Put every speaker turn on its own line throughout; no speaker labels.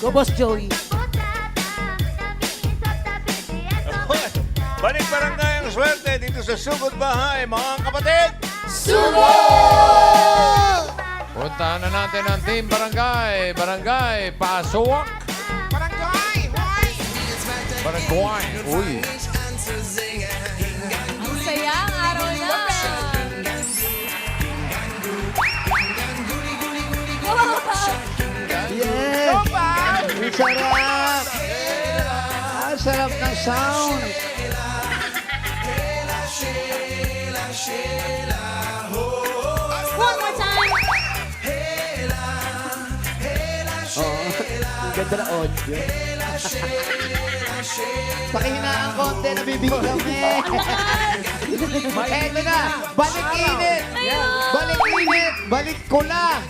Go, Boss Joey.
Balik barangay ang swerte dito sa Sugod Bahay, mga kapatid!
Puntahan na natin ang Team Barangay. Barangay Pasok.
Barangay! Hoy!
Barangay. Uy.
Ang saya ang araw na.
Yes! Ang sarap! Ang sarap ng sound!
One more time.
Ang ganda na audio. Pakihinaan konti, nabibigyan kami. Eto na, balik init! Balik init! Balik kula!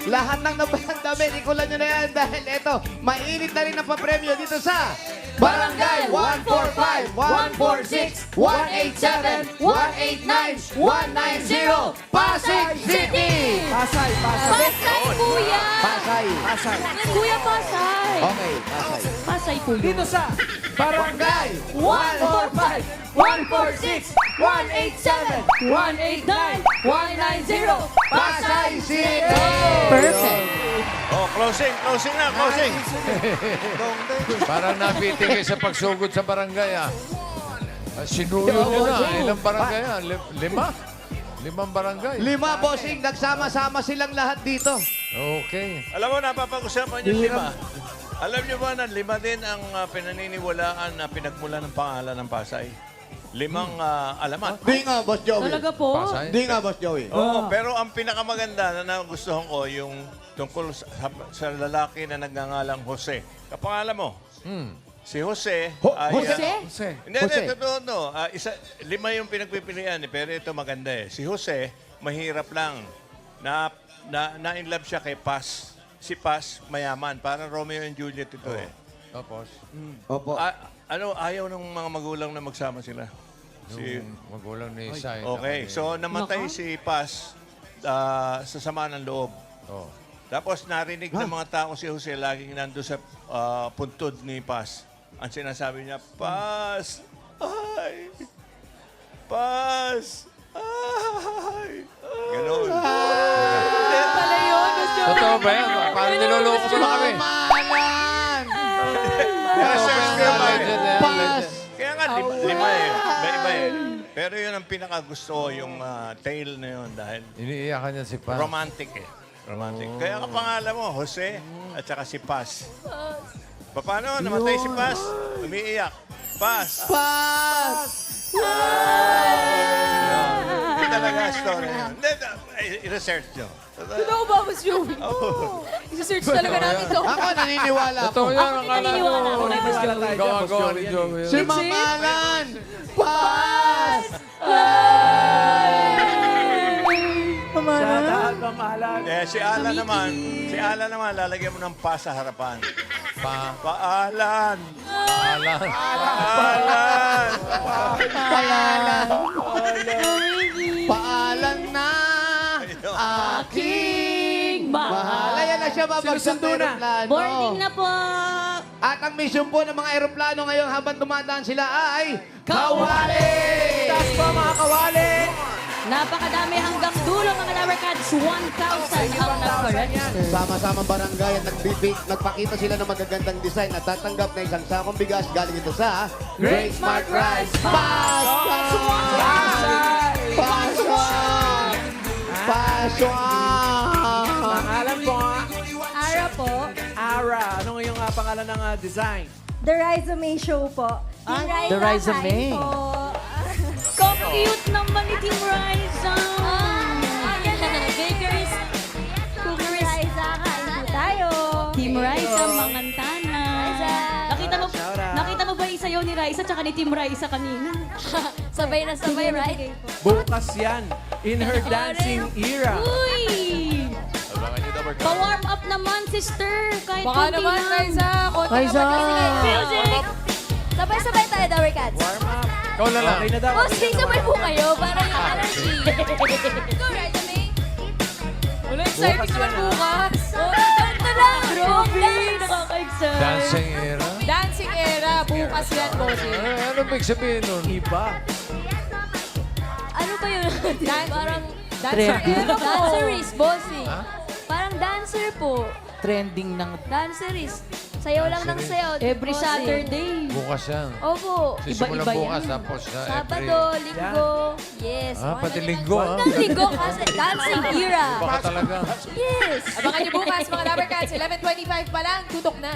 Lahat ng nabahandami, ikulan nyo na yan dahil eto, mainit na rin ang papremyo dito sa Barangay 145, 146, 187, 189, 190, Pasig City! Pasay,
Pasay, kuya.
Pasay. Pasay.
Kuya Pasay.
Okay, Pasay.
Pasay po yun.
Dito sa Barangay
145, 146, 187, 189, 190,
Pasay City!
Perfect.
Oh, closing na, closing!
Parang napiting kayo sa pagsugod sa barangay, ah. Sinuyo nyo na. Ilang barangay, ah? Lima? Limang barangay.
5, bossing, nagsama-sama silang lahat dito.
Okay.
Alam mo, napapag-usapan yung 5. Alam niyo ba na 5 din ang pinaniniwalaan na pinagmula ng pangalan ng Pasay? 5 alamat.
Di nga, Boss Joey.
Talaga po?
Pasay.
Di nga, Boss Joey.
Oo, pero ang pinakamaganda na nagustuhan ko yung tungkol sa lalaki na nagngangalang Jose. Kapangalan mo? Si Jose. ay,
Jose?
Hindi,
Jose.
totoo no. 5 yung pinagpipilian pero ito maganda eh. Si Jose, mahirap lang. Na-in love siya kay Paz. Si Paz, mayaman. Parang Romeo and Juliet ito eh.
Tapos,
Opo.
Ayaw ng mga magulang na magsama sila. Si,
yung magulang ni Isay.
okay, so namatay si Paz sa sama ng loob.
Oh.
Tapos narinig ng mga tao si Jose laging nando sa puntod ni Paz. Ang sinasabi niya, Paz! Ay! Paz! Ay! Ganon.
Pala yun, gusto.
Totoo ba yan? Parang niloloko mo na kami.
Malan!
Research ko ba eh?
Pas!
Kaya nga, lima eh. Iba eh. Pero yun ang pinakagusto ko, yung tale na yun dahil
Iniiyakan niya si Paz.
romantic eh. Romantic. Kaya ang pangalan mo, Jose at saka si Paz. Paano? Namatay si Paz? Umiiyak. Paz!
Pas!
Hindi talaga story yun. Hindi, i-research nyo.
Totoo ba, Boss Joey? Isa-search talaga namin to.
Ako naniniwala ako.
Totoo yan. Akala
Naniniwala
ko.
ako kay Boss Joey.
Gawa-gawa ni Joey.
Si Mamalan! Pas!
Si Ala naman, lalagyan mo ng pa sa harapan. Paalan!
Paalan.
Paalan!
Paalan na aking mahal. Ayan na siya, babagsak na aeroplano.
Boarding na po.
At ang mission po ng mga aeroplano ngayon habang dumadaan sila ay Kawali! Taas po mga kawali!
Napakadami hanggang dulo mga Lower Cats. 1,000 ang nagpa-register.
Sama-sama barangay at nagpakita sila ng magagandang design at tatanggap na isang sakong bigas galing ito sa Great Smart Rice Pasta! Pasok! Pasok!
Pangalan po,
Ara po.
Ara. Ano yung pangalan ng design?
The Rizome Show po.
The
Rizome.
Cute naman ni Team Riza. Bakers.
Team Riza, kain po tayo.
Team Riza, Mangantana. Nakita mo ba yung sayaw ni Riza tsaka ni Team Riza kanina?
Sabay na sabay, right?
Bukas yan. In her dancing era.
Uy!
Abangan niyo daw.
Pa-warm up naman, sister. Kahit
Baka
konti
naman,
lang.
Riza.
Riza!
Music!
Sabay-sabay tayo, Dower Cats.
Warm up.
Ikaw na lang.
Okay na daw.
Boss, sabay po kayo para yung energy. Go, Rizome.
Wala,
exciting naman bukas.
Oh, lang!
Grabe, nakaka-excite.
Dancing era?
Dancing era, bukas yan, bossing.
Ano big sabihin nun?
Iba.
Ano ba yun? Parang
Dancer era po.
danceries, bossing. Parang dancer po.
Trending ng...
Danceries. Sayaw lang ng sayaw.
Every
bossing.
Saturday.
Bukas yan.
Opo.
Sisimulan
Iba-iba
bukas
yan.
tapos sa
Sabado, linggo. Yes.
Pati linggo ah.
Hanggang linggo kasi dancing era.
Baka talaga.
Yes.
Abangan niyo bukas, mga Lovercats. 11:25 pa lang, tutok na.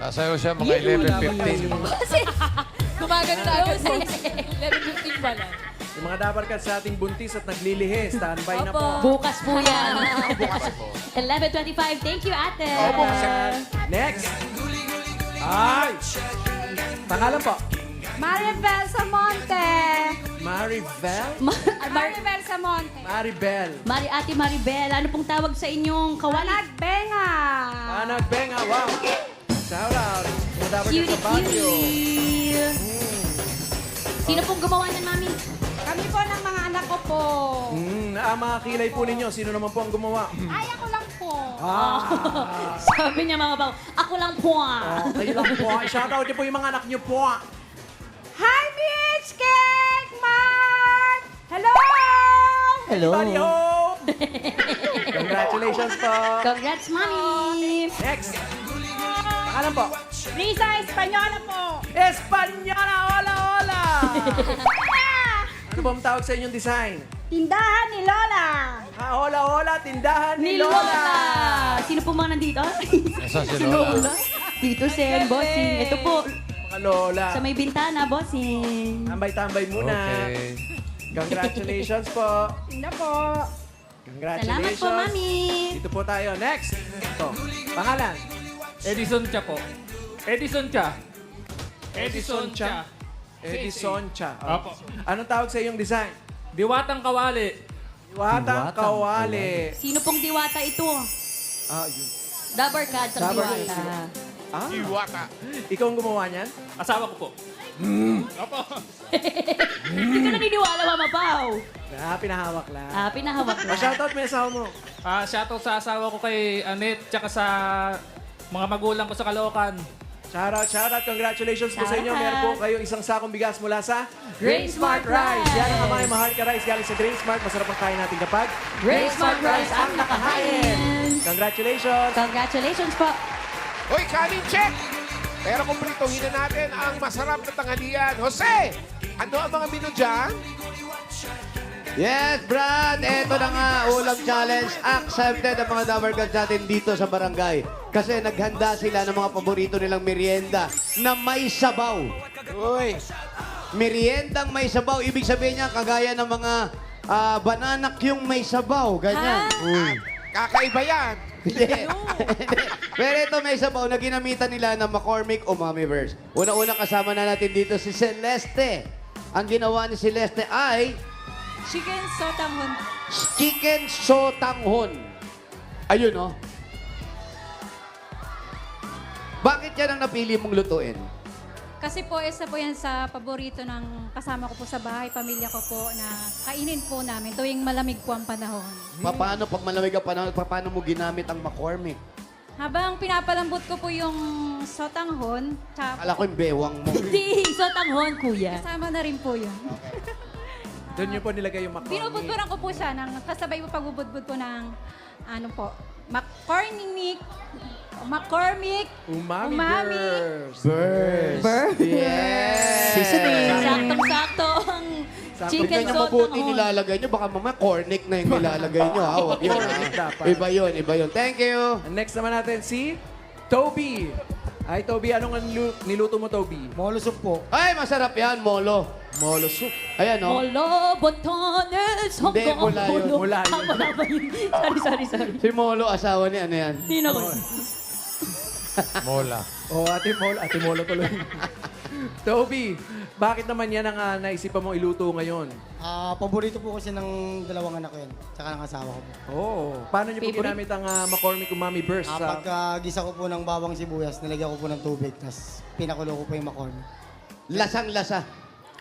Sasayaw siya mga 11:15.
Kasi,
Gumagano na agad, bossing. 11:15 pa lang.
Yung mga dabarkad sa ating buntis at naglilihi, standby na po.
Bukas po yan. 11:25. Thank you, ate.
Next. Ay! Pangalan po.
Maribel Samonte.
Maribel?
Maribel Samonte.
Maribel.
Ate Maribel, ano pong tawag sa inyong kawali?
Benga.
Benga, wow. Shout out. Mga dabarkad
Cutie,
sa Baguio.
cutie. Sino pong gumawa niyan, Mami?
Kami po ng mga anak ko po.
Mga kilay po ninyo. Sino naman po ang gumawa?
Ay, ako lang po.
Sabi niya mga bago, ako lang po.
Kayo lang po. Shout out niyo po yung mga anak niyo po.
Hi, Mitch! Cake! Mark! Hello!
Hello.
Buddy home! Congratulations po.
Congrats, Mami.
Next. Pangalan po.
Risa Espanyola po.
Espanyola! Hola, hola! Ano ba ang tawag sa inyong design?
Tindahan ni Lola.
Hola, hola! Tindahan
Ni
ni
Lola.
Lola!
Sino po mga nandito?
Nasaan si
Si
Lola?
Lola. Dito, Sen, bossing. Ito po,
Mga Lola.
sa may bintana, bossing.
Tambay-tambay muna.
Okay.
Congratulations po.
Tinda po.
Congratulations.
Salamat po, Mami.
Dito po tayo. Next. Ito. Pangalan?
Edison Cha po. Edison Cha.
Edison Cha. Edison Cha. Oh.
Opo.
Anong tawag sa iyong design?
Diwatang Kawali.
Diwatang Kawali.
Sino pong diwata ito?
Yun.
Dabber Cats ang
Dabber
diwata.
Iwata.
Ikaw ang gumawa niyan?
Asawa ko po. Opo.
Hindi ka naniniwala, Mama Pao.
Pinahawak lang.
Pinahawak na.
Shoutout mo yung asawa mo.
Shoutout sa asawa ko kay Annette, tsaka sa mga magulang ko sa Caloocan.
Shoutout. Congratulations po sa inyo.
Shoutout.
Meron po kayo isang sakong bigas mula sa
Grain Smart Rice.
Yan ang kamay Maharlika Rice galing sa Grain Smart. Masarap ang kain natin kapag
Grain Smart Rice ang nakahain.
Congratulations.
Congratulations po.
Hoy, kanin check! Pero kung prituhin na natin ang masarap na tanghalian. Jose, ano ang mga menu dyan?
Yes, Brad! Ito na nga, ulam challenge. Accepted ang mga Dabarkad natin dito sa barangay. Kasi naghanda sila ng mga paborito nilang merienda na may sabaw.
Uy,
Meriendang may sabaw. Ibig sabihin niya, kagaya ng mga banana yung may sabaw. Ganyan. Uy.
kakaiba yan.
Hindi. Pero ito may sabaw na ginamitan nila ng McCormick Umamiverse. Una-una kasama na natin dito si Celeste. Ang ginawa ni Celeste ay
Chicken sotanghon.
chicken sotanghon. Ayun, oh. Bakit yan ang napili mong lutuin?
Kasi po, isa po yan sa paborito ng kasama ko po sa bahay, pamilya ko po, na kainin po namin tuwing malamig po ang panahon.
Paano pag malamig ang panahon, paano mo ginamit ang McCormick?
Habang pinapalambot ko po yung sotanghon, tsaka
Akala ko yung bewang mo.
Hindi, sotanghon, kuya.
kasama na rin po yun.
Doon niyo po nilagay yung McCormick.
Binubudburan ko po siya, kasabay po pagbubudbud po ng, ano po, McCormick,
Umami,
Umami.
Burst.
Yes!
Seasoning.
Saktong-sakto ang
Huwag
chicken
nyo mabuti
sotanghon.
nilalagay nyo. Baka mamaya cornic na yung nilalagay nyo. Ha? Huwag yun.
Cornic
Ha?
dapat.
Iba yun, iba yun. Thank you.
Next naman natin si Toby. Ay, Toby, anong niluto mo, Toby?
Molo soup po.
Ay, masarap yan, molo.
Molo soup.
Ayan, oh.
Molo, botones,
Hindi, mula yun.
Mula yun.
Wala ba yun? Sorry.
Si Molo, asawa ni ano yan?
Hindi na ko.
Mola.
Oh, Ate Molo tuloy. Toby, bakit naman yan ang naisipan mong iluto ngayon?
Paborito po kasi ng dalawang anak ko yan. Tsaka ng asawa ko po.
Oh, paano niyo po
Favorite?
ginamit ang McCormick Umami Burst?
Pagkagisa ko po ng bawang sibuyas, nilagyan ko po ng tubig, tapos pinakulo ko po yung McCormick.
Lasang-lasa.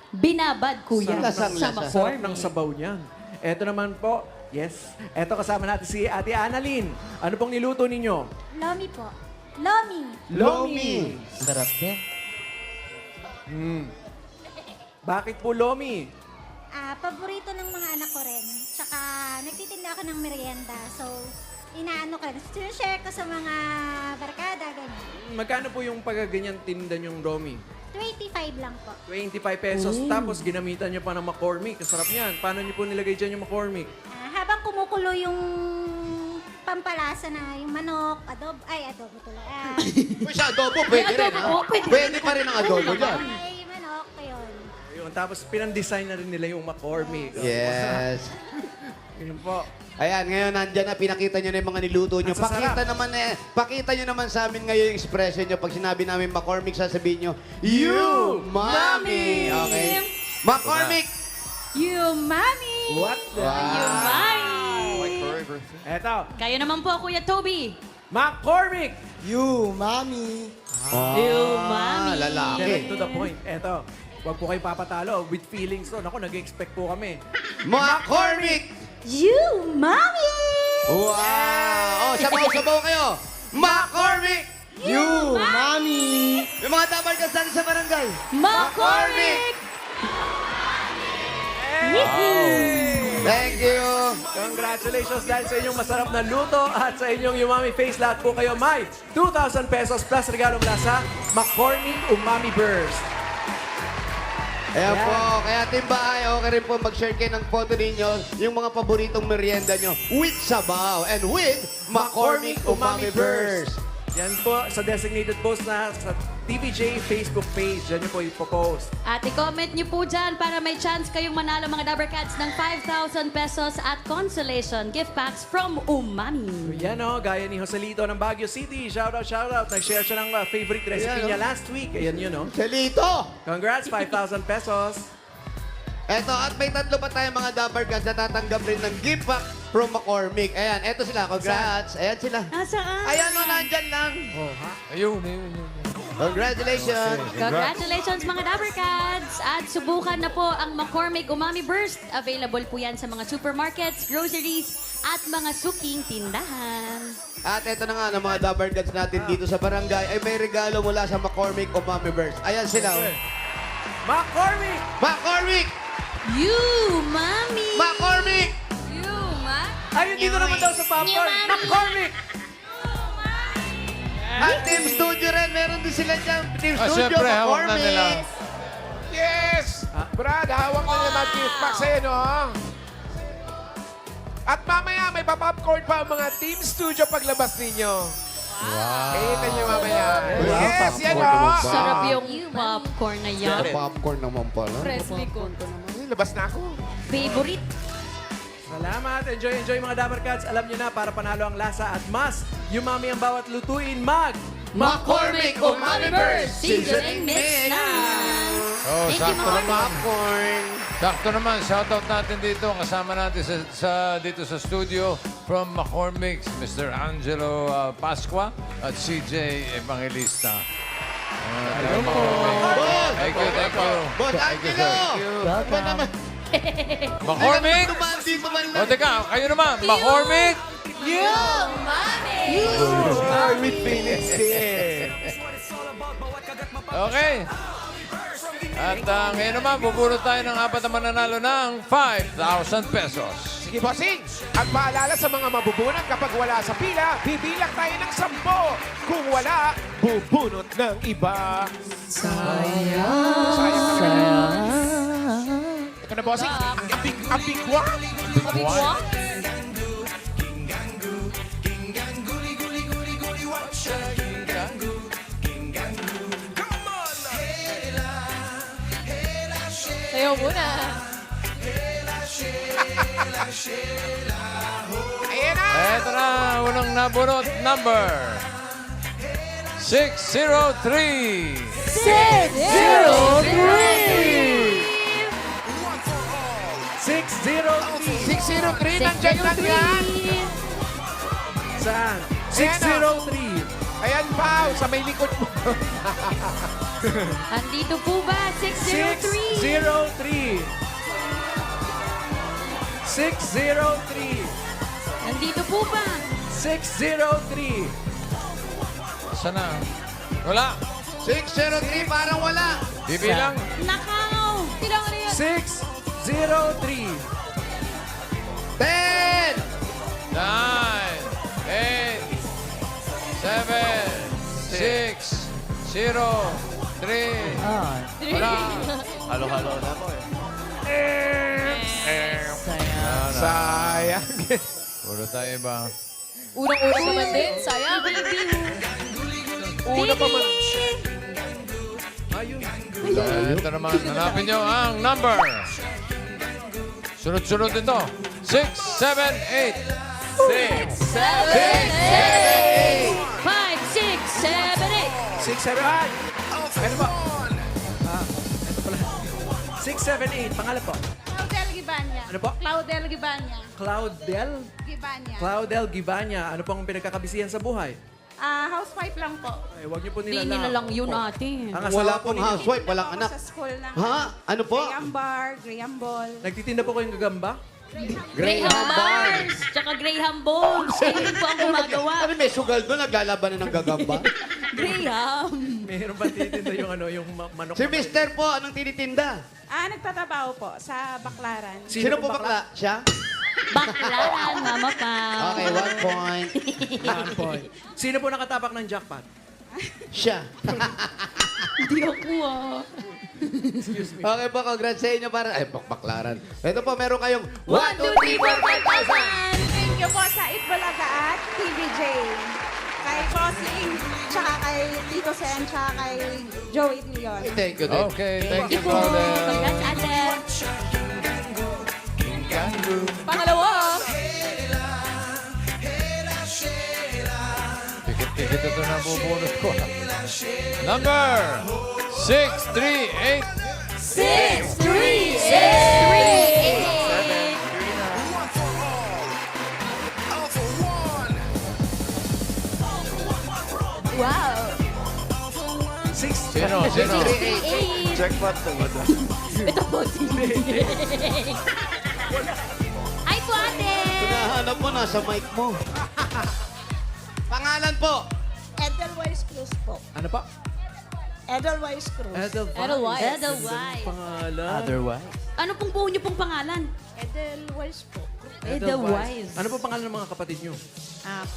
Binabad, kuya.
Lasang-lasa.
Sa
Sarap ng
McCormick.
sabaw niyan. Eto naman po, Yes. Eto kasama natin si Ate Annalyn. Ano pong niluto ninyo?
Lomi po. Lomi.
Lomi.
Sarap din.
Bakit po Lomi?
Paborito ng mga anak ko rin. Tsaka nagtitinda ako ng merienda. So, inaano ko rin. Share ko sa mga barkada, ganyan.
Magkano po yung pagganyan tinda yung Lomi?
25 lang po.
25 pesos. Tapos ginamitan nyo pa ng McCormick. Kasarap yan. Paano nyo po nilagay dyan yung McCormick?
Habang kumukulo yung pampalasa na yung manok, adobo tuloy.
Uy, sa adobo, pwede rin, ha? Pwede pa rin ang adobo dyan.
Ay, manok, yun.
Ayun, tapos pinandesign na rin nila yung McCormick.
Yes.
Yun po.
Ayan, ngayon nandyan na, pinakita nyo na yung mga niluto nyo.
Ang sasarap.
Pakita nyo naman sa amin ngayon yung expression nyo. Pag sinabi namin McCormick, sasabihin nyo, You, Mommy! Okay. McCormick!
You, Mommy!
What the?
Yung mami.
Eto,
Kayo naman po, Kuya Toby.
McCormick!
You, Mommy.
Yung mami.
Lalaki.
Direct to the point. Eto, wag po kayong papatalo. With feelings to. Ako, nag-expect po kami.
McCormick!
You, Mommy!
Wow! Oh, sabaw-sabaw kayo! McCormick!
You, Mommy.
Yung mga dabar ka sa barangay.
McCormick!
Thank you!
Congratulations dahil sa inyong masarap na luto at sa inyong Umami Face. Lahat po kayo may 2,000 pesos plus regalo mula sa McCormick Umami Burst.
Ayan
Yan.
po, kaya Team Bahay, okay rin po mag-share kayo ng photo ninyo, yung mga paboritong merienda nyo with sabaw and with McCormick Umami Burst.
Yan po sa designated post na sa TVJ Facebook page. Yan nyo po ipopost.
At i-comment niyo po dyan para may chance kayong manalo mga Dabber Cats ng 5,000 pesos at consolation gift packs from Umami.
Yan o, gaya ni Joselito ng Baguio City. Shoutout, shoutout. Nag-share siya ng favorite recipe
Ayan,
niya last week. Ayan yun o.
Salito!
Congrats, 5,000 pesos.
Eto, at may tatlo pa tayong mga Dabber Cats na tatanggap rin ng gift pack from McCormick. Ayan, eto sila. Congrats. Ayan sila.
Nasaan?
Ayan o, nandyan lang.
Oh, ha?
Ayun.
Congratulations.
Congratulations mga Dabber Cats! At subukan na po ang McCormick Umami Burst. Available po yan sa mga supermarkets, groceries, at mga suking tindahan.
At eto na nga ng mga Dabber Cats natin dito sa barangay ay may regalo mula sa McCormick Umami Burst. Ayan sila. Oh.
McCormick!
McCormick!
You, Mami!
McCormick!
You, Ma!
Ayun, dito naman daw sa popcorn.
Yung
McCormick!
At Team Studio rin, meron din sila dyan. Team Studio,
Siyempre, hawak na nila.
McCormick!
Yes! Brad, hawak na naman gift pack sa'yo, no? At mamaya, may papopcorn pa ang mga Team Studio paglabas ninyo. Wow! Kita nyo mamaya. Yes, yan, o!
Sarap yung popcorn na yan.
Popcorn naman pala.
Presley ko.
Ay, labas na ako.
Favorite.
Salamat. Enjoy, enjoy mga Dabber Cats. Alam nyo na, para panalo ang lasa at mas umami ang bawat lutuin,
McCormick Umami Burst
Seasoning Mix na!
Oh,
Thank you,
sakto
Mom.
naman.
Popcorn.
Sakto naman. Shoutout natin dito. Kasama natin dito sa studio from McCormick, Mr. Angelo Pasqua at CJ Evangelista. Thank you.
Boss
Thank you,
Angelo!
sir.
Iba naman.
McCormick!
Dumaan dito man
O, teka, kayo naman. McCormick!
You, Mami!
Ay, with feelings din.
Okay. At ngayon naman, bubunot tayo ng apat na mananalo ng 5,000 pesos.
Sige, bossing. At paalala sa mga mabubunot kapag wala sa pila, bibilang tayo ng 10. Kung wala, bubunot ng iba. Sayang. Ito na, bossing. Ang bigwa.
What?
Sayo muna.
Ayan na.
Ito na, unang nabunot number. 603.
603.
603, nandyan lang yan.
Saan?
Ayan
603.
Ayan, Pao, sa may likod mo.
Andito po ba? 603.
603. 603.
Andito po ba?
603.
Sana. Wala.
603, parang wala.
Bibilang.
Nakaw!
Kailangan na yan.
603.
10,
9, 8, 7, 6, 0, 3. Wala.
Halo-halo na po eh.
Sayang.
Puro tayo iba.
Unang-unang naman din. Sayang.
Una pa man. Ayun.
Ito naman, hanapin nyo ang number. Sunod-sunod ito. 6, 7, 8. 6,
5, 6, 7, 8.
6, 7, 8. Ano ba? Ito pala. 6, 7, 8. Pangalan po.
Claudel Gibanya.
Ano po?
Claudel Gibanya.
Claudel?
Gibanya.
Claudel Gibanya. Ano pong pinagkakabisihan sa buhay?
Housewife lang po.
Eh, huwag niyo po
Hindi
nilalang.
nila lang yun ate.
Ang asawa
Wala
po
pong
ninyo.
housewife, walang anak.
Sa school lang.
Ha? Ano po?
Graham Bar, Graham Ball.
Nagtitinda po kayong gagamba?
Graham Bars, tsaka Graham Balls. Ayun po ang gumagawa.
Ano may sugal doon? Naglalaban na ng gagamba?
Graham.
Mayroon ba titinda yung ano, yung manok?
Si Mister po, anong tinitinda?
Nagtatrabaho po sa Baklaran.
Sino po bakla? Siya?
Baklaran, Mama Pao.
Okay, 1 point.
Yan po. Sino po nakatapak ng jackpot?
Siya.
Hindi ako
Okay po, congrats sa inyo para... Ay, baklaran. Ito po, meron kayong 1, 2, 3, 4, 5,000!
Thank you po sa Itbulaga at TVJ. Kay Bossing, tsaka kay Tito Sen, tsaka kay Joey Dillon.
Thank you, din.
Okay, thank you,
po.
brother.
Congrats ate.
Pangalawa.
Tikit-tikit ito na bubunot ko. Number 638.
6, 3, 8.
Wow.
6.
Sino? Sino?
8.
Jackpot po ba?
Ito po si Ay po ate.
Hinahanap mo, nasa mic mo. Pangalan po.
Edelweiss Cruz po.
Ano pa?
Edelweiss Cruz.
Edelweiss.
Edelweiss.
Pangalan.
Ano pong buo niyo pong pangalan?
Edelweiss po.
Edelweiss.
Ano po pangalan ng mga kapatid nyo?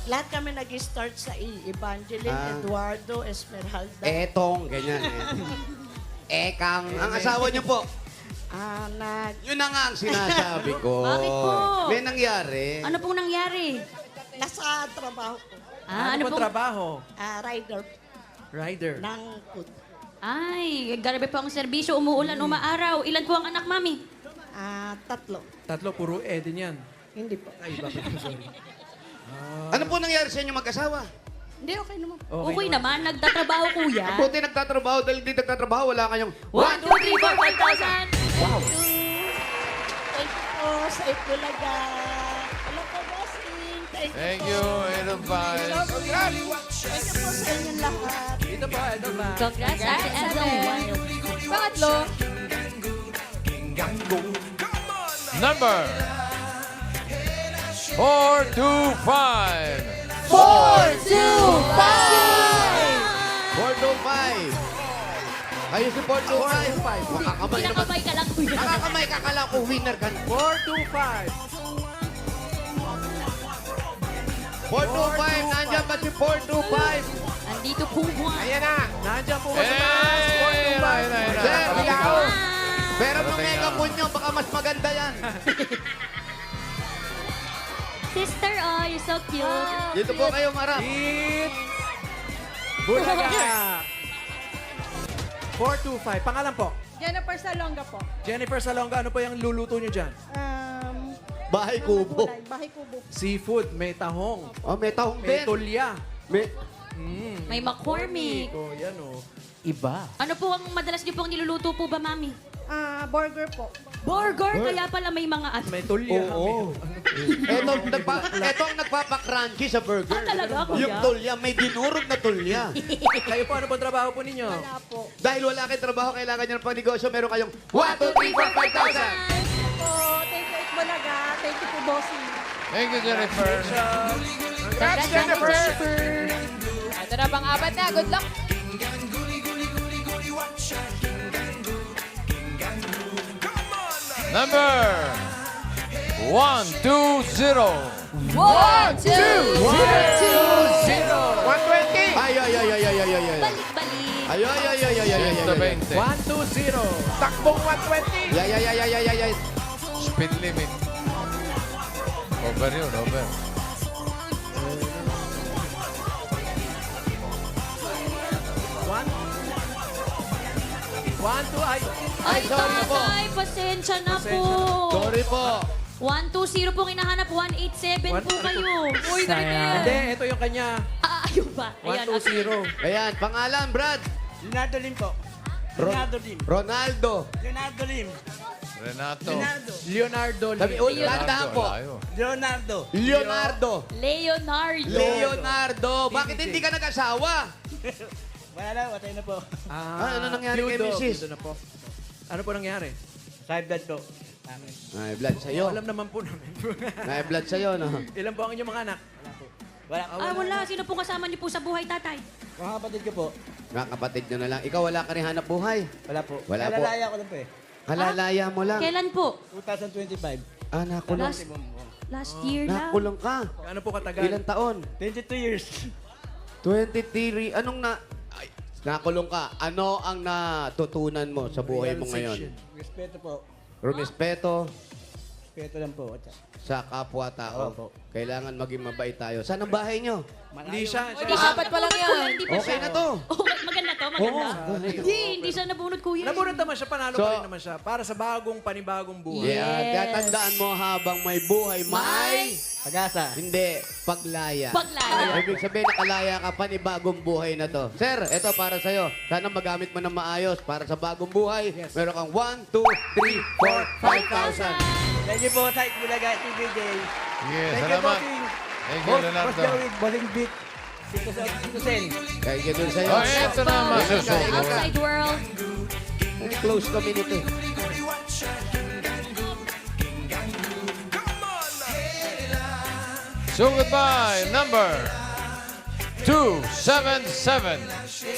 Lahat kami nag-start sa Evangeline, Eduardo, Esmeralda.
Etong, ganyan. Ekang. Ang asawa niyo po. Yun na nga ang sinasabi ko.
Bakit po?
May nangyari.
Ano pong nangyari?
Nasa trabaho ko.
Ano po
pong...
trabaho?
Rider
Rider.
ng food.
Ay, grabe po ang serbisyo. Umuulan, umaaraw. Ilan po ang anak, mami?
3.
Tatlo, puro E din yan.
Hindi po.
Ay, iba pa. Sorry.
Ano po nangyari sa inyo mag-asawa?
Hindi, okay naman.
Okay naman, nagtatrabaho kuya.
Buti nagtatrabaho, dahil di nagtatrabaho, wala kayong
1, 2, 3, 4, 5,000.
Thank you po sa Itbulaga. Hello po, bossing.
Thank you, Edelweiss.
Thank you po sa inyong lahat.
Ito pa, ito pa.
Congrats, Ate Edelweiss.
Pangatlo.
Number 425.
4, 2, 5.
425. Kayo si 425. Makakamay naman.
Pinakamay ka lang kuya.
Makakamay ka kala kung winner ka.
425.
425. Nandiyan ba si 425?
Andito po buwan.
Ayan na. Nandiyan po sa taas.
Hey! Ayun na, ayun na.
Sir,
Nakarating na.
Pero nung mega moon nyo, baka mas maganda yan.
Sister, oh, you're so cute.
Dito po kayo, Marap.
Eat. Bulaga. 425. Pangalan po?
Jennifer Salonga po.
Jennifer Salonga, ano po yung luluto nyo dyan?
Bahay kubo.
Bahay kubo.
Seafood, may tahong,
Oh, may tahong
may
din.
tulya.
May...
May McCormick.
Oh, yan oh.
Ano po ang madalas niyo pong niluluto po ba, mami?
Burger po.
Burger, kaya pala may mga at...
May tulya.
Oo. Ito ang nagpapakrunchy sa burger.
talaga, kuya?
Yung tulya, may dinurog na tulya.
Kayo po, ano po trabaho po ninyo?
Wala po.
Dahil wala kayong trabaho, kailangan nyo ng pagnegosyo, meron kayong 1, 2, 3, 4, 5,000.
Po, thank you Itbulaga. Thank you po, bossing.
Thank you, Jennifer.
Congrats, Jennifer!
Ito na pang-apat na. Good luck.
Number 120.
1, 2,
120!
Ay, ay, ay, ay, ay, ay, ay, ay.
Balik-balik.
Ay, ay, ay, ay, ay, ay, ay, ay.
120.
1, 2, 0.
Takbong 120!
Ay, ay, ay, ay, ay, ay, ay.
Speed limit. Over yun, over.
One, two, ay.
Ay,
sorry po.
tatay, pasensya na po.
Sorry po.
120 pong hinahanap, 187 po kayo.
Uy, dali na yan.
Hindi, ito yung kanya.
Ayun ba?
1, 2, 0.
Ayan, pangalan, Brad.
Leonardo Lim po. Leonardo Lim.
Ronaldo.
Leonardo Lim.
Renato.
Leonardo
Sabi,
Lim.
tandaan po.
layo.
Leonardo.
Leonardo.
Leonardo.
Leonardo. Bakit hindi ka nag-asawa?
Wala na, watay na po.
Ah, ano nangyari kay
Ludo.
Mrs.?
Ludo na po. Ano po nangyari?
Side blood po.
Ay, blood sa'yo.
Alam naman po namin.
Ay, blood sa'yo, no?
Ilan po ang inyong mga anak?
Wala.
Ah, wala. Sino pong kasama niyo po sa buhay, tatay?
Mga kapatid ko po.
Mga kapatid nyo na lang. Ikaw, wala ka rin hanap buhay.
Wala po.
Wala po.
Kalalaya ko lang po eh.
Kalalaya mo lang.
Kailan po?
2025.
Ah, nakulong.
Last year lang.
Nakulong ka.
Ano po katagal?
Ilang taon?
22 years.
23. Anong na... Ay, nakulong ka. Ano ang natutunan mo sa buhay mo ngayon?
Respeto po.
Rumispeto
Respeto lang po.
sa kapwa-tao.
Opo.
Kailangan maging mabait tayo. Saan ang bahay nyo?
Hindi siya.
Uy, di apat pa lang yan.
Hindi pa
Okay
siya.
na to.
Okay, maganda to, maganda.
Oo.
Hindi siya nabunod, kuya.
Nabunod naman siya, panalo
So-
pa rin naman siya. Para sa bagong panibagong buhay.
Yeah.
Yes.
Kaya tandaan mo habang may buhay, may...
Pag-asa.
Hindi, paglaya.
Paglaya.
Ibig sabihin, nakalaya ka pa ni bagong buhay na to. Sir, ito para sa'yo. Sana magamit mo ng maayos para sa bagong buhay. Meron kang 1, 2, 3, 4, 5,000.
Thank you po, Type Bulaga, TVJ.
Yes,
Thank you,
salamat.
Bossing.
Thank you,
Boss
Leonardo.
Joey, Bossing Beat. Sito Sen.
Kaya ganun sa'yo.
Oh, eto na, masusunod.
Outside world.
Close community.
So goodbye, number 277.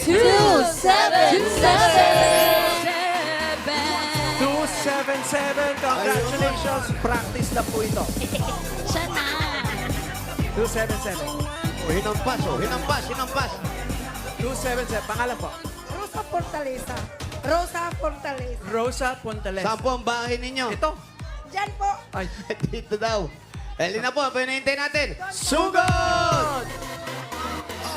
2, 7, 7.
277. Congratulations. Practice na po ito.
Siya na.
277.
Oh, hinampas, oh. Hinampas, hinampas.
277. Pangalan po?
Rosa Fortaleza. Rosa Fortaleza.
Rosa Pontales.
Saan po ang bahay ninyo?
Ito.
Diyan po.
Ay.
Dito daw. Dali na po, pinahintay natin. Sugod!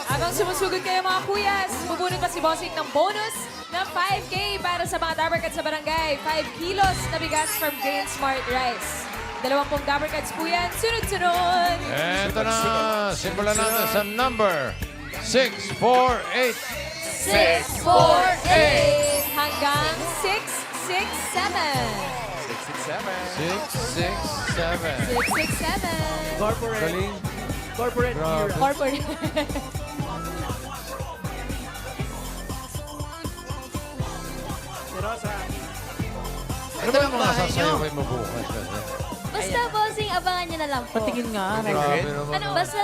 Habang sumusugod kayo mga kuyas, bubunot pa si Bossing ng bonus na 5K para sa mga Dabarkads sa barangay. 5 kilos na bigas from Grain Smart Rice. 20 Dabarkads po yan. Sunod-sunod.
Eto na, simulan natin sa number 648.
6, 4, 8 hanggang 6, 6, 7.
667.
6, 6, 7.
Corporate.
Galing.
Corporate
Grabe.
era.
Corporate.
Si Rosa.
Ano ba yung mga sasayawin mo bukas?
Basta, bossing, abangan nyo na lang po.
Patingin nga.
Grabe naman.
Ano, basta...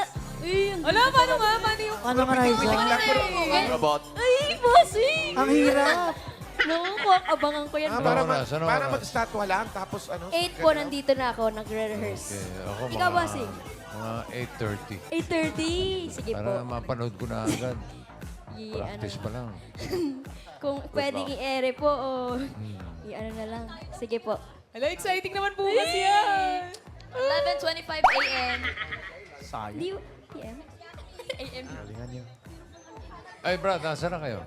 Ano, paano nga? Paano yung...
Ano nga,
Robot.
Ay, bossing!
Ang hirap.
Naku, abangan ko yan.
Para
Para
oras?
mag-statwa lang, tapos ano?
8 po, nandito na ako, nagre-rehearse.
Okay, ako
Ikaw, bossing?
Mga 8:30.
8:30. Sige
Para
po.
mapanood ko na agad.
I, ano,
Practice pa lang.
kung pwedeng i-ere po o i-ano na lang. Sige po.
Hello, exciting naman bukas yan.
11:25 a.m.
Di, PM?
AM.
Ay, Brad, nasa na kayo?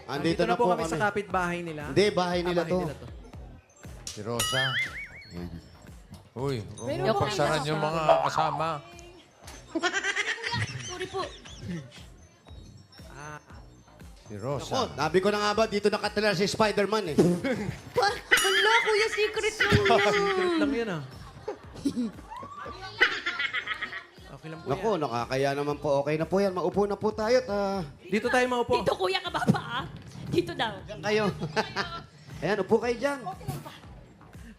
Andito na
po
po
kami sa
kami.
kapitbahay nila.
Hindi, bahay nila to.
Si Rosa. Uy, huwag
Meron
mo
ba
pagsaran
kayo
yung mga kasama.
Sorry po.
Si Rosa.
Oh, sabi ko na nga ba, dito nakatala si Spider-Man eh.
Wala, kuya, secret lang yan.
Secret lang yun ah. Okay lang po
Naku,
yan.
nakakaya naman po. Okay na po yan. Maupo na po tayo.
Dito tayo maupo.
Dito, kuya, kababa, ah. Dito daw.
Diyan kayo. Ayan, upo kayo dyan.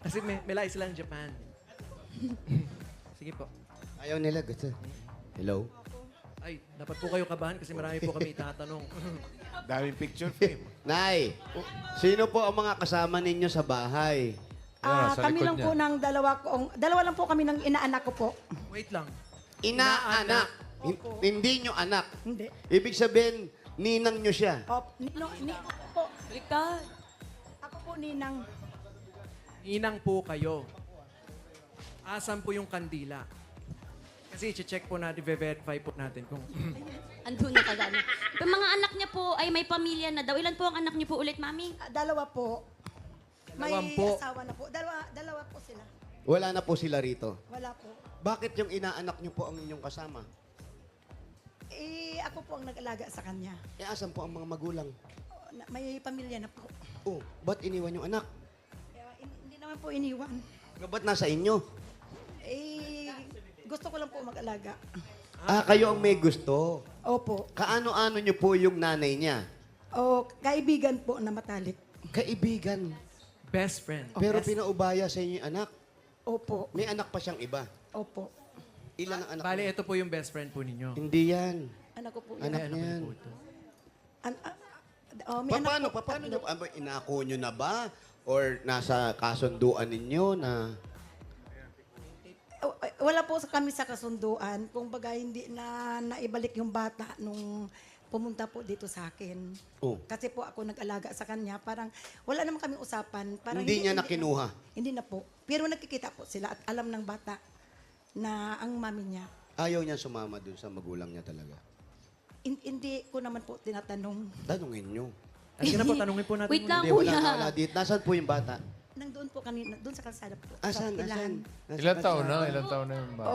Kasi may lahi silang Japan. Sige po.
Ayaw nila. Gusto. Hello?
Ay, dapat po kayo kabahan kasi marami po kami itatanong.
Daming picture frame.
Nay, sino po ang mga kasama ninyo sa bahay?
Sa
Kami
likod
lang
niya.
po ng dalawa lang po kami ng inaanak ko po.
Wait lang.
Inaanak. Hindi nyo anak.
Hindi.
Ibig sabihin, ninang nyo siya.
Po,
Baliktad.
ako po ninang.
Inang po kayo. Asan po yung kandila? Kasi i-check po natin, verify po natin kung...
Andun na kagano. Yung mga anak niya po ay may pamilya na daw. Ilan po ang anak niyo po ulit, Mami?
Dalawa po. May
po.
asawa na po. Dalawa po sila.
Wala na po sila rito.
Wala po.
Bakit yung inaanak nyo po ang inyong kasama?
Ako po ang nag-alaga sa kanya.
Asan po ang mga magulang?
May pamilya na po.
Oh, ba't iniwan yung anak?
Hindi naman po iniwan.
Ba't nasa inyo?
Gusto ko lang po mag-alaga.
Kayo ang may gusto.
Opo.
Kaano-ano nyo po yung nanay niya?
Kaibigan po na matalik.
Kaibigan.
Best friend.
Pero pinaubaya sa inyo yung anak.
Opo.
May anak pa siyang iba.
Opo.
Ilan ang anak
Bale,
mo?
ito po yung best friend po ninyo.
Hindi yan.
Anak ko po.
Anak
Ano
niyan.
po ito?
May anak
Paano?
po.
Paano nyo? Inako nyo na ba? Or nasa kasunduan ninyo na...
Wala po kami sa kasunduan. Kung baga hindi na naibalik yung bata nung pumunta po dito sa akin.
Oh.
Kasi po ako nag-alaga sa kanya. Parang wala naman kami usapan. Parang
Hindi niya nakinuha?
Hindi na po. Pero nagkikita po sila at alam ng bata na ang mami niya.
Ayaw niya sumama dun sa magulang niya talaga.
Hindi ko naman po tinatanong.
Tanungin nyo.
Sige na po, tanungin po natin.
Wait lang,
Hindi, wala,
kuya.
wala dito. Nasaan po yung bata?
Nandun po kanina, doon sa kalsada po.
Asan?
Sa
Asan?
Pilahan.
Ilan taon na? Ilan taon na yung bata?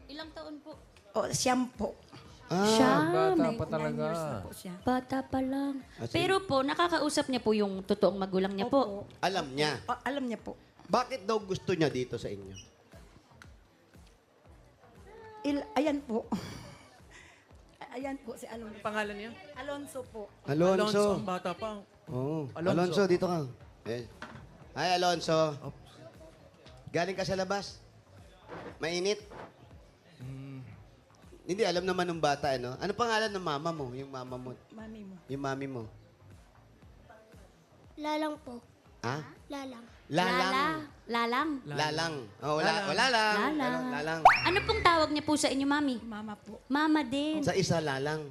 Ilang taon po?
Siyam po.
Siya,
Bata
may
pa talaga.
9 years na po siya.
bata pa lang.
Sige.
Pero po, nakakausap niya po yung totoong magulang niya po.
Alam niya.
Alam niya po.
Bakit daw gusto niya dito sa inyo?
Ayan po. Ayan po si Alonso.
Ang pangalan niya?
Alonso po.
Alonso.
Ang bata pa.
Oh.
Alonso.
Alonso, dito ka. Eh. Hi, Alonso. Galing ka sa labas? Mainit? Hindi, alam naman ng bata, ano? Ano pangalan ng mama mo? Yung mama mo?
Mami mo.
Yung mami mo?
Lalang po.
Ha?
Lalang.
Lalang.
Lalang.
Lalang. Oh, wala lang.
Lalang.
Lalang.
Ano pong tawag niya po sa inyo, Mami?
Mama po.
Mama din.
Sa isa, lalang.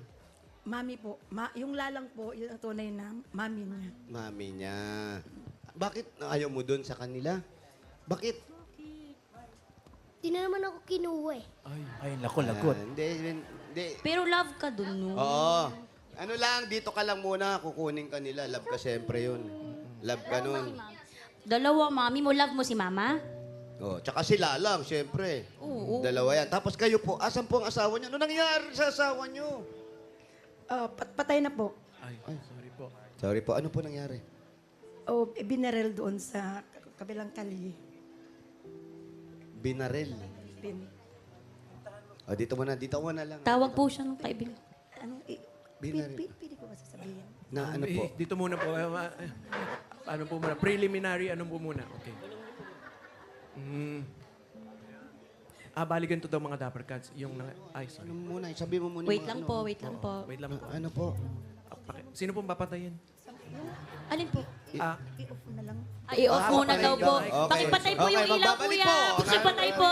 Mami po. Yung lalang po, yung tunay na mami niya.
Mami niya. Bakit ayaw mo dun sa kanila? Bakit?
Di na naman ako kinuha eh.
Ay, naku, lagot.
Hindi.
Pero love ka dun, no?
Oo. Ano lang, dito ka lang muna. Kukunin ka nila. Love ka siyempre yun. Love ka nun.
Dalawa, Mami mo. Love mo si Mama?
Oh, tsaka si Lalang, siyempre.
Oo.
Dalawa yan. Tapos kayo po, asan po ang asawa niyo? Ano nangyari sa asawa niyo?
Patay na po.
Ay, sorry po.
Sorry po, ano po nangyari?
Binarel doon sa kabilang kali.
Binarel. Oh, dito muna lang.
Tawag po siya ng kaibigan.
Binarel.
Pwede ko ba sasabihin?
Na ano po?
Dito muna po. Ano po muna? Preliminary, ano po muna? Okay. Bali ganito daw mga Dapper Cats. Ay, sorry.
Ano muna? Sabi mo muna.
Wait
yung
lang
ano.
po, wait lang po.
Wait lang po.
Ano po?
Sino pong papatayin?
Alin po?
I-off na lang.
I-off muna daw po.
Okay.
Pakipatay po yung
Okay,
ilaw,
magbabalik
kuya.
po.
Pakipatay po.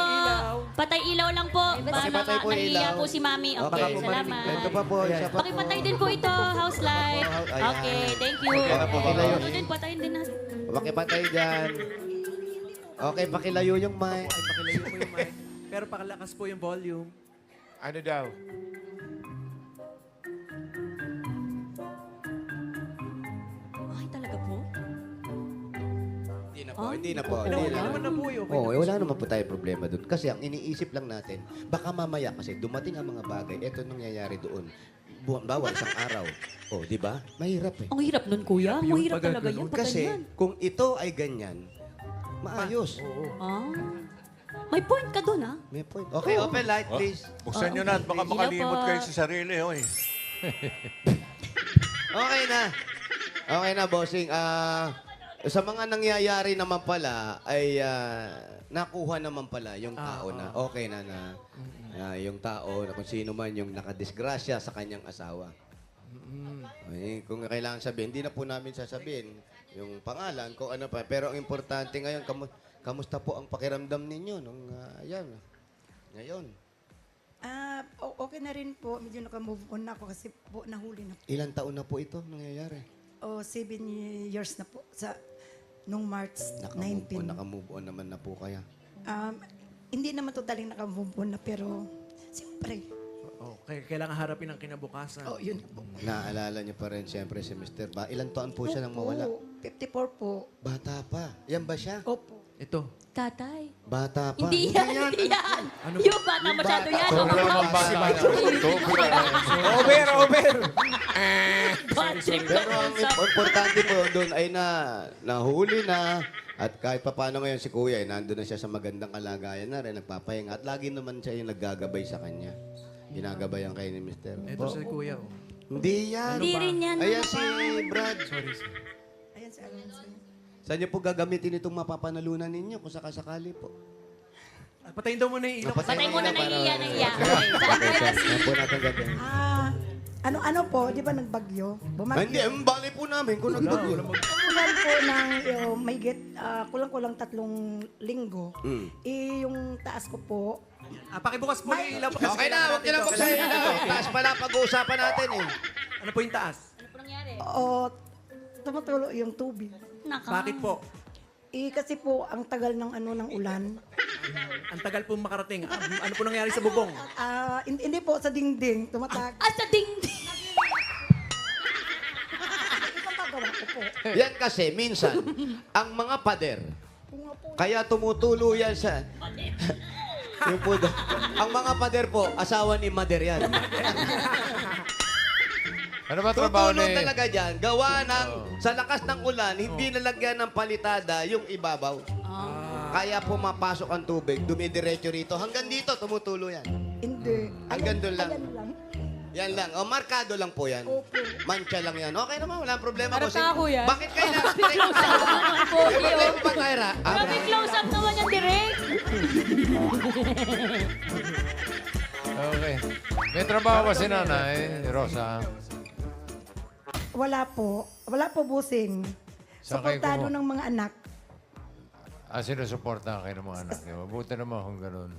Patay ilaw lang po.
Pakipatay po yung
Nahiya
ilaw.
po si Mami. Okay,
Okay.
salamat.
Ito pa po, isa pa po.
Pakipatay din po ito, house light.
Ayan.
Okay, thank you.
Okay po, pakilayo.
Ito din, patayin din natin.
Pakipatay dyan. Okay, pakilayo yung mic.
Ay, pakilayo po yung mic. Pero pakalakas po yung volume.
Ano daw?
Ay, talaga po?
Hindi na po, hindi na po.
Wala
Hindi na.
naman na po yun.
Oo, wala naman po tayong problema doon. Kasi ang iniisip lang natin, baka mamaya kasi dumating ang mga bagay, eto nangyayari doon. Bawal isang araw. Oh, di ba? Mahirap eh.
Ang hirap nun, kuya.
Yung
Mahirap
pag-
talaga yun. Pag
Kasi
ganyan.
kung ito ay ganyan, maayos.
Ah. May point ka dun, ah.
May point. Okay, open light, please.
Buksan nyo na at baka
Ilaw
makalimot
po.
kayo sa sarili. Hoy.
Okay na. Okay na, bossing. sa mga nangyayari naman pala ay nakuha naman pala yung tao na okay na yung tao na kung sino man yung nakadisgrasya sa kanyang asawa. Ay, kung kailangan sabihin, hindi na po namin sasabihin yung pangalan, kung ano pa. Pero ang importante ngayon, kamusta po ang pakiramdam ninyo nung ngayon?
Okay na rin po. Medyo naka-move on na ako kasi po nahuli na po.
Ilang taon na po ito nangyayari?
7 years na po nung March 19.
Naka-move on naman na po kaya.
Hindi naman totaling naka-move on na pero siyempre.
Kailangan harapin ang kinabukasan.
Yun po.
Naalala niyo pa rin siyempre si Mr. Ba? Ilang taon po siya nang mawala?
54 po.
Bata pa. Yan ba siya?
Opo.
Ito.
Tatay.
Bata pa.
Hindi yan. Yung bata masyado yan.
Sobrang ang bata na.
Over!
Pero ang importante po doon ay nahuli na at kahit papaano ngayon si Kuya ay nandun na siya sa magandang kalagayan na rin, nagpapahinga at lagi naman siya yung naggagabay sa kanya. Ginagabayan kayo ni Mr.
Ito si Kuya.
Hindi yan.
Hindi rin yan.
Ayan si Brad.
Ayan si Alonso.
Saan niyo po gagamitin itong mapapanalunan ninyo kung sakasakali po?
Patayin daw muna yung ilaw.
Patay mo na naiiya.
Saan po natin gagawin?
Ano po, di ba nagbagyo?
Hindi, ang bali po namin kung nagbagyo.
Umulan po ng may kulang-kulang 3 linggo. Yung taas ko po,
Pakibukas po yung ilaw.
Okay na, huwag niyo lang buksan yung ilaw. Taas pala pag-uusapan natin eh.
Ano po yung taas?
Ano po nangyari?
tumutulo yung tubig.
Bakit po?
Kasi po, ang tagal ng ulan.
Ang tagal po makarating. Ano po nangyari sa bubong?
Hindi po, sa dingding. Tumatag.
Sa dingding!
Ipang gagawa ko po.
Yan kasi, minsan, ang mga pader, kaya tumutulo yan sa... yung po doon. Ang mga pader po, asawa ni Mader yan.
Ano ba trabaho
Tutulong
ni...
talaga dyan. Gawa ng, sa lakas ng ulan, hindi nalagyan ng palitada yung ibabaw. Kaya pumapasok ang tubig, dumidiretso rito. Hanggang dito, tumutulo yan.
Hindi.
Hanggang doon lang.
Ayan lang.
Yan lang. O, markado lang po yan.
Opo.
Mancha lang yan. Okay naman, walang problema.
Harap
bossing.
na ako yan.
Bakit kayo na...
Pogi,
May problema ba, Tyra?
Grabe close up naman yung direct.
Okay. May trabaho ba si nanay, Rosa?
Wala po. Wala po busing.
Saan kayo
Suportado
kumuha?
ng mga anak.
Sinusuporta kayo ng mga anak niyo. Mabuti naman kung ganun.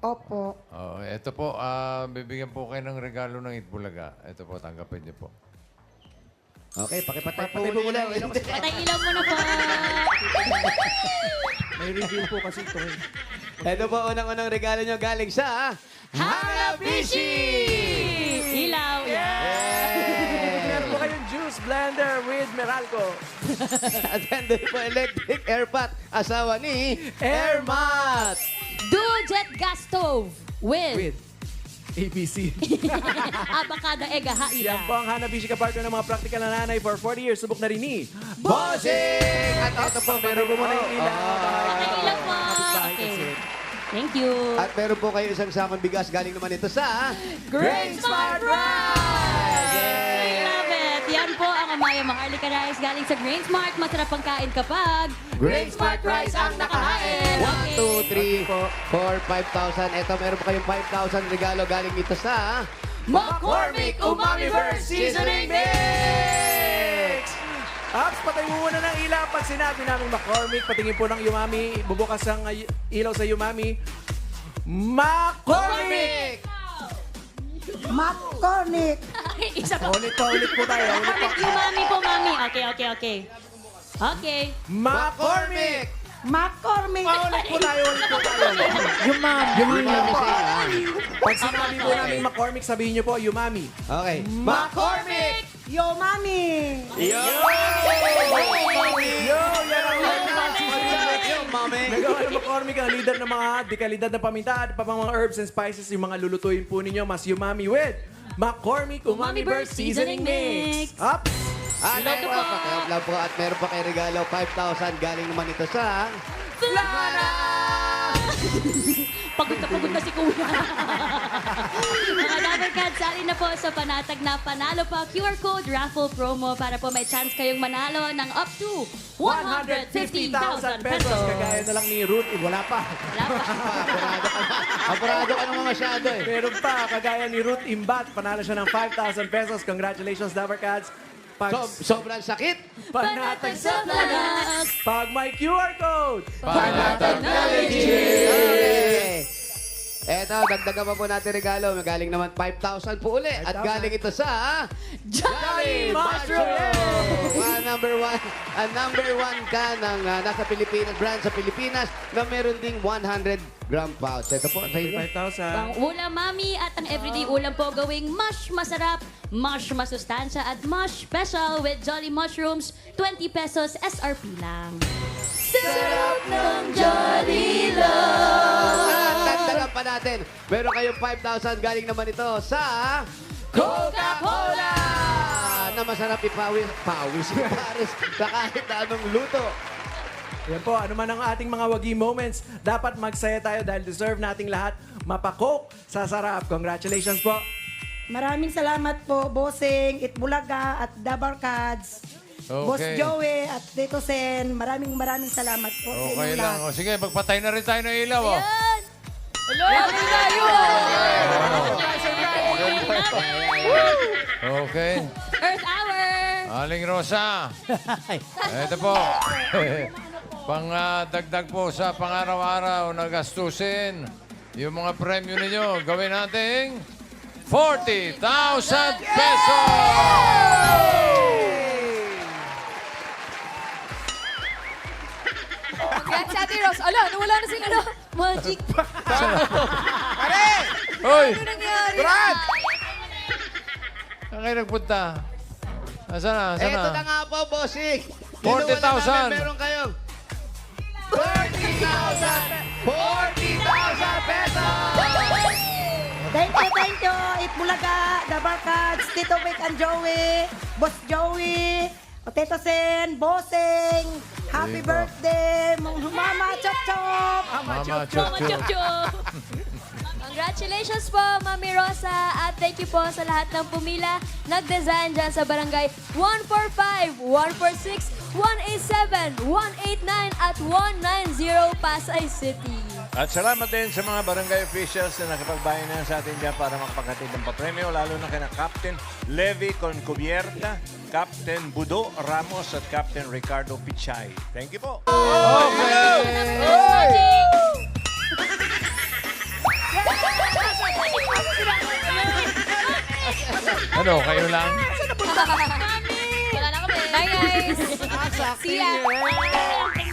Opo.
Ito po, bibigyan po kayo ng regalo ng Itbulaga. Ito po, tanggapin niyo po.
Okay, pakipatay po
po
muna.
muna.
Patay ilaw mo na pa.
May reveal po kasi ito.
Ito po, unang-unang regalo nyo galing sa...
Hanabishi! Ilaw.
Meron po kayong juice blender with Meralco.
At then po, electric airpot, asawa ni Airmat.
Dujet gas stove with
With ABC.
abakada ega
Yan po
haila.
ang Hanabishi ka-partner ng mga practical na nanay for 40 years. Subok na rin ni
Bossing! At ito po, meron po
muna yung ilaw.
Patay ilaw mo. Okay. Thank you.
At meron po kayo isang sakong bigas galing naman ito sa...
Great Smart Rice! I love it! Yan po ang Amaya Maharlika Rice galing sa Grain Smart. Masarap ang kain kapag Grain Smart Rice ang nakahain.
1, 2, 3, 4, 5,000. Ito, meron po kayong 5,000 regalo galing ito sa...
McCormick Umami Burst Seasoning Mix!
Ops, patay mo muna ng ilaw. Pag sinabi namin McCormick, patingin po ng Umami, bubukas ang ilaw sa Umami. McCormick!
McCormick!
Isa pa.
Ulit po tayo.
McCormick Umami po, mami. Okay. Okay.
McCormick!
McCormick!
Ulit po tayo. Umami po. Pag sinabi po namin McCormick, sabihin niyo po Umami.
Okay.
McCormick!
Yo, mami!
Yo!
Yo! Yan ang
Yo, mami!
nagawa ng McCormick ang leader ng mga dekalidad na paminta at pa mga herbs and spices, yung mga lulutuin po ninyo, mas Umami with McCormick Umami Burst Seasoning Mix. Up!
At meron pa kayo regalo, 5,000 galing naman ito sa...
Flora! Pagod na si Kuya. Mga Dabber Cats, sali na po sa panatag na panalo pa QR code raffle promo para po may chance kayong manalo ng up to 150,000 pesos.
Kagaya na lang ni Ruth, wala pa.
Apurado ka naman masyado eh.
Meron pa, kagaya ni Ruth Imbat, panalo siya ng 5,000 pesos. Congratulations, Dabber Cats. Pag
Sobrang sakit.
panatag sa planas, pag may QR code,
Panatag na
Okay. Eto, dagdagan pa po natin regalo. Magaling naman 5,000 po uli. At
5,000.
galing ito sa
Jolly Mushroom!
number one ka ng nasa Pilipinas, brand sa Pilipinas na meron ding 100-gram pouch. Ito po, sa inyo.
5,000.
Ang ulam mami at ang everyday ulam po gawing mush masarap, mush masustansya at mush special with Jolly Mushrooms, 20 pesos SRP lang. Sarap ng Jolly
At dagdagan pa natin. Meron kayong 5,000. Galing naman ito sa Coca-Cola na masarap ipawis sa kahit na anong luto.
Yan po, ano man ang ating mga wagi moments, dapat magsaya tayo dahil deserve nating lahat mapakok sa sarap. Congratulations po.
Maraming salamat po, Bossing, Itbulaga at Dabber Cats. Boss
Okay.
Joey at Tito Sen, maraming salamat po sa
Okay
inyong
lang.
lahat.
O sige, magpatay na rin tayo ng ilaw. Oh.
Hello, happy tayo!
Okay.
Earth Hour!
Aling Rosa. Ito po. Pang dagdag po sa pang-araw-araw na gastusin. Yung mga premyo ninyo, gawin nating 40,000 pesos!
Congrats, Ate Rose. Ala, nawala na sila, no?
Magic!
Hoy!
Ano nangyari?
Saan kayo nagpunta? Nasaan na? Nasaan
Ito
na?
na nga po, bossing.
40,000.
Meron kayong 40,000 pesos!
Thank you, Itbulaga, Dabber Cats, Tito Vic and Joey, Boss Joey, Tito Sen, Bossing, happy
Diba?
birthday, Mama Chop Chop!
Mama
Mama
Chup
Chup Chup! Congratulations po, Mami Rosa. At thank you po sa lahat ng pumila. Nag-design dyan sa barangay 145, 146, 187, 189 at 190 Pasay City.
At salamat din sa mga barangay officials na nakipagbayanan sa atin dyan para makapaghatid ng papremyo, lalo na kina Captain Levi Concubierta, Captain Budo Ramos at Captain Ricardo Pichay. Thank you po.
Ano, kayo lang?
Wala na kami. Bye, guys. See ya.